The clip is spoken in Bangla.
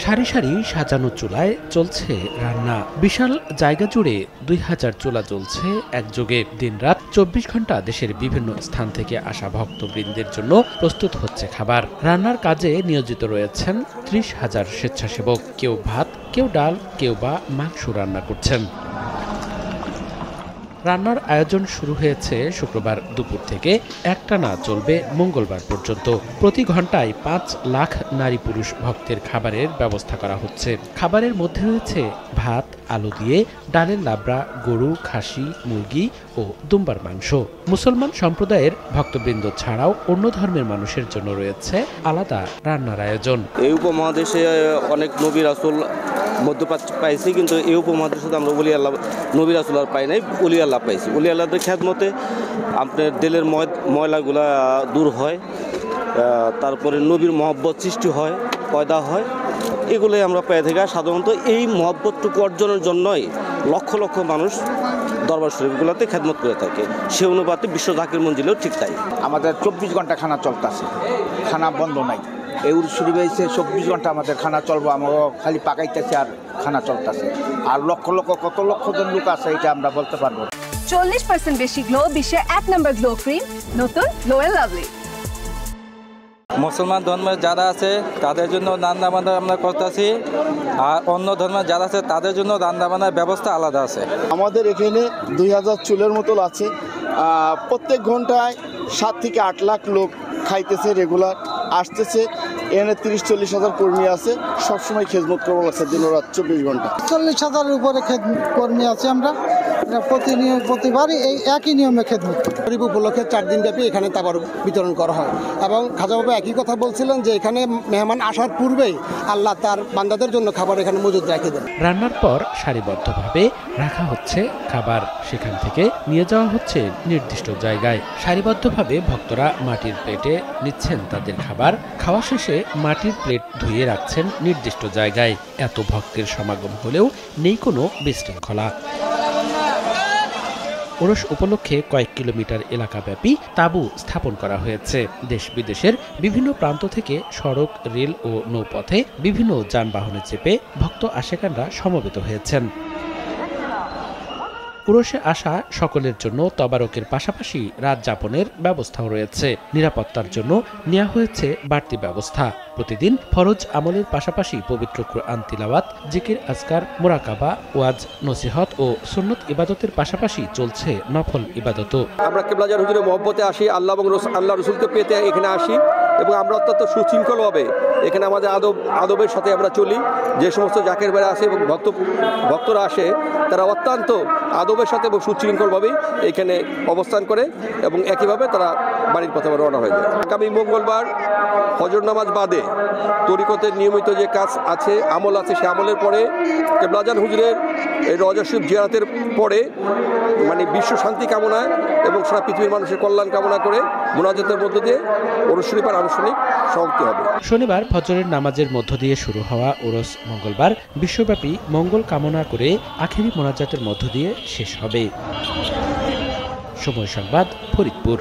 সারি সারি সাজানো চুলায় চলছে রান্না। বিশাল জায়গা জুড়ে 2000 চুলা জ্বলছে একযোগে। দিনরাত 24 ঘন্টা দেশের বিভিন্ন স্থান থেকে আসা ভক্তবৃন্দের জন্য প্রস্তুত হচ্ছে খাবার। রান্নার কাজে নিয়োজিত রয়েছেন 30,000 স্বেচ্ছাসেবক। কেউ ভাত, কেউ ডাল, কেউ বা মাংস রান্না করছেন। রান্নার আয়োজন শুরু হয়েছে শুক্রবার দুপুর থেকে, একটানা চলবে মঙ্গলবার পর্যন্ত। প্রতি ঘন্টায় 5 লাখ নারী পুরুষ ভক্তের খাবারের ব্যবস্থা করা হচ্ছে। খাবারের মধ্যে রয়েছে ভাত, আলু দিয়ে ডালের লাবড়া, গরু, খাসি, মুরগি ও দুম্বার মাংস। মুসলমান সম্প্রদায়ের ভক্তবৃন্দ ছাড়াও অন্য ধর্মের মানুষের জন্য রয়েছে আলাদা রান্নার আয়োজন। এই উপমহাদেশে অনেক নবী রাসূল মধ্যপ্রাচ্য পাইছি, কিন্তু এই উপমহাদেশে আমরা ওলি আল্লাহ নবী রাসূল আর পাই নাই, ওলি আল্লাহ পাইছি। ওলি আল্লাহদের খেদমতে আপনার দিলের ময়লাগুলা দূর হয়, তারপরে নবীর মহব্বত সৃষ্টি হয়, পয়দা হয়, এগুলোই আমরা পেয়ে থাকি। সাধারণত এই মহব্বতটুকু অর্জনের জন্যই লক্ষ লক্ষ মানুষ দরবার শরীফগুলোতে খেদমত করে থাকে। সে অনুপাতে বিশ্ব জাকির মঞ্জিলেও ঠিক তাই। আমাদের 24 ঘন্টা খানা চলতেছে, খানা বন্ধ নাই। এই উরুস শরীফে এসে 24 ঘন্টা আমাদের খানা চলবো, আমরা খালি পাকাইতেছে আর খানা চলতেছে। আর লক্ষ লক্ষ কত লক্ষ জন লোক আছে এটা আমরা বলতে পারবো। 40% বেশি গ্লো, বিশ্বের 1 নম্বর গ্লো ক্রিম, নতুন গ্লো এন্ড লাভলি। মুসলমান ধর্মের যারা আছে তাদের জন্য রান্নাবান্না আমরা করতেছি, আর অন্য ধর্মের যারা আছে তাদের জন্য রান্নাবান্নার ব্যবস্থা আলাদা আছে। আমাদের এখানে 2000 চুলের মতো আছে। প্রত্যেক ঘন্টায় 7 থেকে 8 লাখ লোক খাইতেছে, রেগুলার আসতেছে। এখানে 30-40 হাজার কর্মী আছে, সবসময় খেদমত করবো লাগছে দিন রাত 24 ঘন্টা। 40,000-এর উপরে কর্মী আছে। আমরা প্রতিবারই এই একই নিয়মে খেদমত করি। শরীফ উপলক্ষে 4 দিন ব্যাপী এখানে তাবার বিতরণ করা হয়, এবং খাজা বাবা একই কথা বলছিলেন যে এখানে মেহমান আসার পূর্বেই আল্লাহ তার বান্দাদের জন্য খাবার এখানে মজুদ রেখে দেন। রান্নার পর সারিবদ্ধভাবে রাখা হচ্ছে খাবার, সেখান থেকে নিয়ে যাওয়া হচ্ছে নির্দিষ্ট জায়গায়। সারিবদ্ধভাবে ভক্তরা মাটির প্লেটে নিচ্ছেন তাদের খাবার। খাওয়া শেষে মাটির প্লেট ধুয়ে রাখছেন নির্দিষ্ট জায়গায়। এত ভক্তের সমাগম হলেও নেই কোনো বিশৃঙ্খলা। ওরস উপলক্ষে কয়েক কিলোমিটার এলাকাব্যাপী তাঁবু স্থাপন করা হয়েছে। দেশ বিদেশের বিভিন্ন প্রান্ত থেকে সড়ক, রেল ও নৌপথে বিভিন্ন যানবাহনে চেপে ভক্ত আশেকানরা সমবেত হয়েছেন। ওরসে আসা সকলের জন্য তবারকের পাশাপাশি রাত যাপনের ব্যবস্থাও রয়েছে। নিরাপত্তার জন্য নেওয়া হয়েছে বাড়তি ব্যবস্থা। প্রতিদিন ফরজ আমলের পাশাপাশি পবিত্র কুরআন তিলাওয়াত, জিকির, আজকার, মুরাকাবা, ওয়াজ, নসিহত ও সুন্নত ইবাদতের পাশাপাশি চলছে নফল ইবাদতও। আমরা কেবলাজার হুজুরের মহব্বতে আসি, আল্লাহ এবং আল্লাহ রসুলকে পেতে এখানে আসি, এবং আমরা অত্যন্ত সুশৃঙ্খলভাবে এখানে আমাদের আদবের সাথে আমরা চলি। যে সমস্ত জাকের বেড়া আসে এবং ভক্তরা আসে, তারা অত্যন্ত আদবের সাথে এবং সুশৃঙ্খলভাবেই এখানে অবস্থান করে, এবং একইভাবে তারা বাড়ির পথে রওনা হয়ে যায়। আগামী মঙ্গলবার ফজর নামাজ বাদে তরিকতের নিয়মিত যে কাজ আছে, আমল আছে, সে আমলের পরে কেবলাজান হুজুরের এই রওজা শরীফ জিয়ারতের পরে বিশ্ব শান্তি কামনায় এবং সারা পৃথিবীর মানুষের কল্যাণ কামনা করে মুনাজাতের মধ্য দিয়ে ওরস শরীফের আনুষ্ঠানিক সমাপ্তি হবে। শনিবার ফজরের নামাজের মধ্য দিয়ে শুরু হওয়া ওরস মঙ্গলবার বিশ্বব্যাপী মঙ্গল কামনা করে আখেরি মোনাজাতের মধ্য দিয়ে শেষ হবে। সময় সংবাদ, ফরিদপুর।